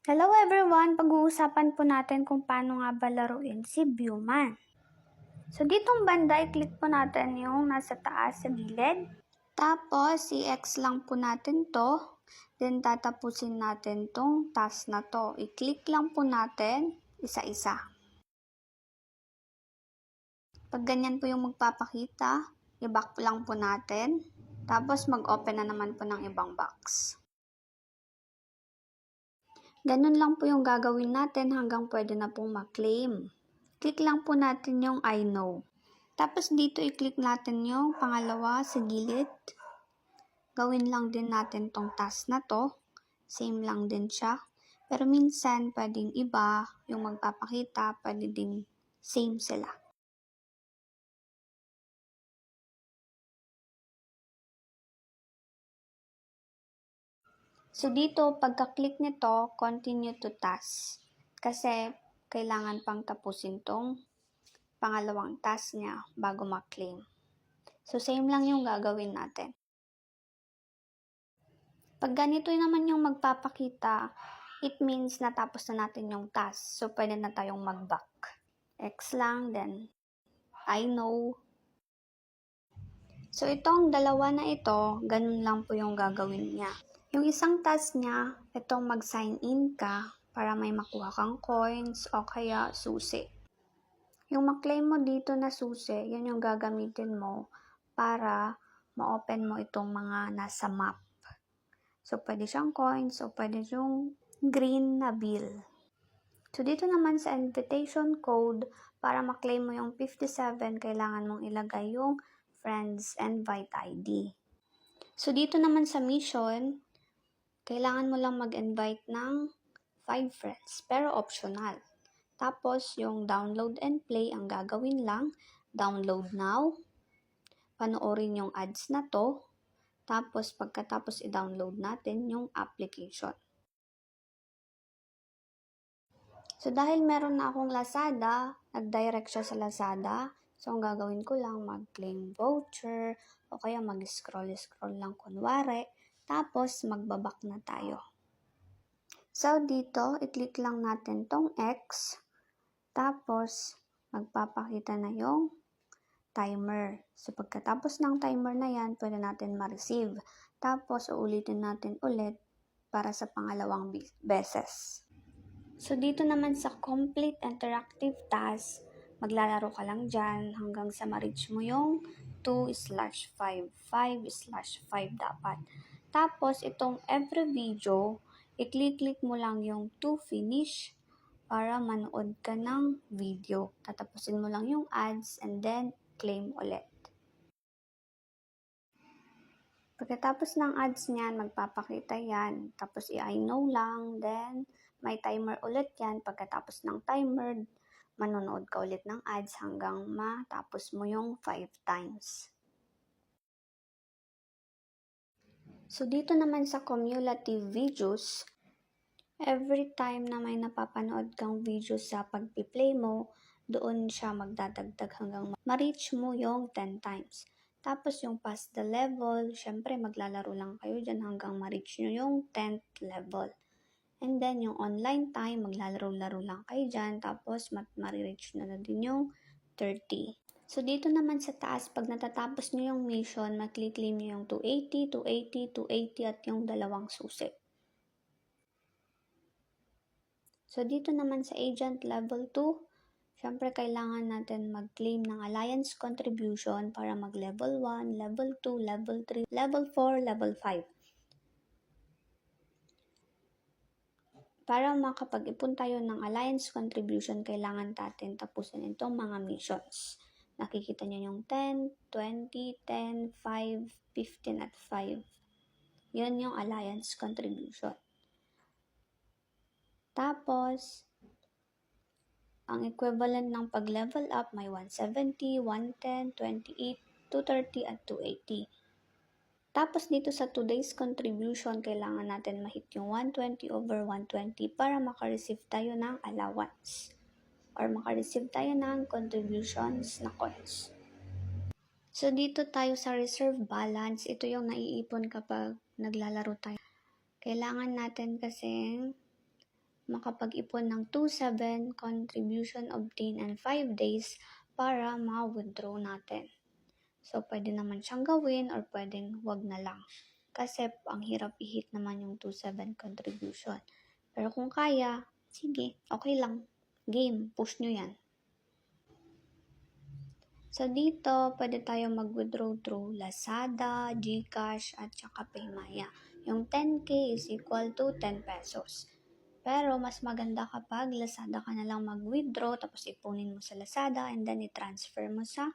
Hello everyone! Pag-uusapan po natin kung paano nga ba laruin si Viewman. So ditong banda, i-click po natin yung nasa taas sa gilid. Tapos, i-X lang po natin to. Then, tatapusin natin tong task na to. I-click lang po natin isa-isa. Pag ganyan po yung magpapakita, i-back lang po natin. Tapos, mag-open na naman po ng ibang box. Ganun lang po yung gagawin natin hanggang pwede na pong ma-claim. Click lang po natin yung I know. Tapos dito i-click natin yung pangalawa sa gilid. Gawin lang din natin tong task na to. Same lang din siya. Pero minsan pwedeng iba yung magpapakita, pwede ding same sila. So dito, pagka-click nito, continue to task. Kasi kailangan pang tapusin tong pangalawang task niya bago ma-claim. So same lang yung gagawin natin. Pag ganito naman yung magpapakita, it means natapos na natin yung task. So pwede na tayong mag-back. X lang, then I know. So itong dalawa na ito, ganun lang po yung gagawin niya. Yung isang task niya, itong mag-sign in ka para may makuha kang coins o kaya susi. Yung ma-claim mo dito na susi, yun yung gagamitin mo para ma-open mo itong mga nasa map. So, pwede siyang coins o pwede yung green na bill. So, dito naman sa invitation code, para ma-claim mo yung 57, kailangan mong ilagay yung friends invite ID. So, dito naman sa mission, kailangan mo lang mag-invite ng 5 friends, pero optional. Tapos, yung download and play, ang gagawin lang, download now, panoorin yung ads na to, tapos pagkatapos i-download natin yung application. So, dahil meron na akong Lazada, nag-direct siya sa Lazada. So, ang gagawin ko lang, mag-claim voucher, o kaya mag-scroll lang kunwari. Tapos, magbaback na tayo. So, dito, i-click lang natin tong X. Tapos, magpapakita na yung timer. So, pagkatapos ng timer na yan, pwede natin ma-receive. Tapos, uulitin natin ulit para sa pangalawang beses. So, dito naman sa complete interactive task, maglalaro ka lang dyan hanggang sa ma-reach mo yung 2/5. 5/5 dapat. Tapos, itong every video, i-click mo lang yung to finish para manood ka ng video. Tatapusin mo lang yung ads and then claim ulit. Pagkatapos ng ads niyan, magpapakita yan. Tapos i-I know lang. Then, may timer ulit yan. Pagkatapos ng timer, manonood ka ulit ng ads hanggang matapos mo yung 5 times. So, dito naman sa cumulative videos, every time na may napapanood kang video sa pag-play mo, doon siya magdadagdag hanggang ma-reach mo yung 10 times. Tapos yung past the level, syempre maglalaro lang kayo dyan hanggang ma-reach nyo yung 10th level. And then yung online time, maglalaro-laro lang kayo dyan. Tapos ma-reach nyo na din yung 30. So dito naman sa taas, pag natatapos nyo yung mission, maklik-claim nyo yung 280, 280, 280 at yung dalawang susi. So, dito naman sa Agent Level 2, syempre kailangan natin mag-claim ng Alliance Contribution para mag-Level 1, Level 2, Level 3, Level 4, Level 5. Para makapag-ipon tayo ng Alliance Contribution, kailangan natin tapusin itong mga missions. Nakikita nyo yung 10, 20, 10, 5, 15 at 5. Yun yung Alliance Contribution. Tapos, ang equivalent ng pag-level up may 170, 110, 28, 230 at 280. Tapos dito sa today's contribution, kailangan natin ma-hit yung 120/120 para maka-receive tayo ng allowance or maka-receive tayo ng contributions na coins. So dito tayo sa reserve balance, ito yung naiipon kapag naglalaro tayo. Kailangan natin kasing makapag-ipon ng 2,700 contribution obtained in 5 days para ma-withdraw natin. So, pwede naman siyang gawin or pwedeng wag na lang. Kasi ang hirap i-hit naman yung 2,700 contribution. Pero kung kaya, sige, okay lang. Game, push nyo yan. So, dito, pwede tayo mag-withdraw through Lazada, GCash, at saka Paymaya. Yung 10K is equal to 10 pesos. Pero, mas maganda kapag Lazada ka na lang mag-withdraw, tapos ipunin mo sa Lazada, and then i-transfer mo sa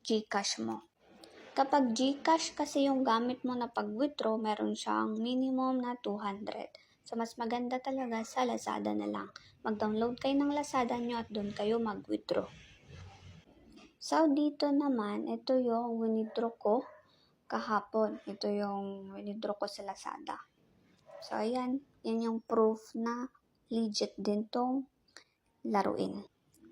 GCash mo. Kapag GCash kasi yung gamit mo na pag-withdraw, meron siyang minimum na 200. So, mas maganda talaga sa Lazada na lang. Mag-download kayo ng Lazada nyo at doon kayo mag-withdraw. So, dito naman, ito yung winidraw ko kahapon. Ito yung winidraw ko sa Lazada. So, ayan. Yan yung proof na legit din tong laruin.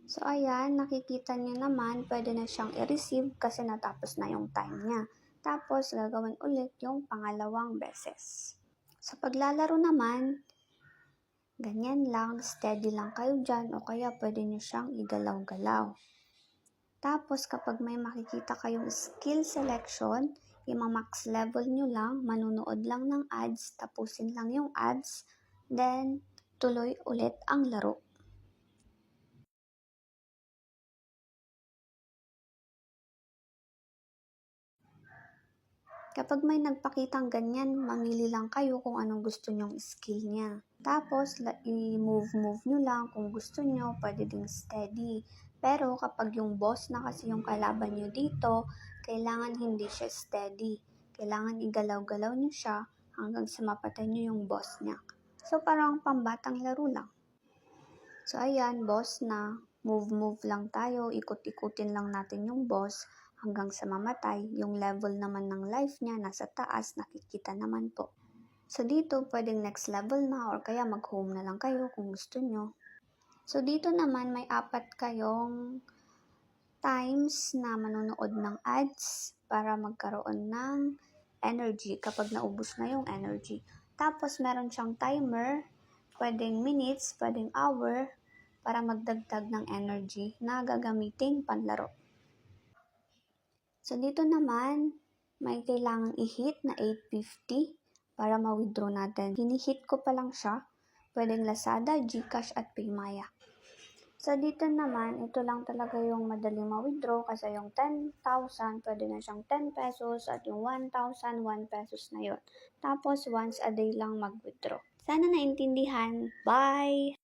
So, ayan. Nakikita niyo naman, pwede na siyang i-receive kasi natapos na yung time niya. Tapos, gagawin ulit yung pangalawang beses. Sa paglalaro naman, ganyan lang, steady lang kayo dyan o kaya pwede niyo siyang igalaw-galaw. Tapos, kapag may makikita kayong skill selection, i-max level nyo lang, manunood lang ng ads, tapusin lang yung ads, then tuloy ulit ang laro. Kapag may nagpakitang ganyan, mamili lang kayo kung anong gusto nyong skill niya. Tapos, i-move nyo lang kung gusto nyo, pwede ding steady. Pero kapag yung boss na kasi yung kalaban nyo dito, kailangan hindi siya steady. Kailangan igalaw-galaw nyo siya hanggang sa mapatay nyo yung boss niya. So, parang pambatang laro lang. So, ayan, boss na. Move lang tayo. Ikot-ikutin lang natin yung boss hanggang sa mamatay. Yung level naman ng life niya nasa taas, nakikita naman po. So, dito, pwedeng next level na or kaya mag-home na lang kayo kung gusto nyo. So, dito naman, may 4 kayong times na manonood ng ads para magkaroon ng energy kapag naubos na yung energy. Tapos, meron siyang timer, pwedeng minutes, pwedeng hour, para magdagdag ng energy na gagamiting panlaro. So, dito naman, may kailangang i-hit na 850 para ma-withdraw natin. Hini-hit ko pa lang siya. Pwedeng Lazada, GCash, at Paymaya. So, dito naman, ito lang talaga yung madaling ma-withdraw kasi yung 10,000, pwede na siyang 10 pesos at yung 1,000, 1 pesos na yun. Tapos, once a day lang mag-withdraw. Sana naintindihan. Bye!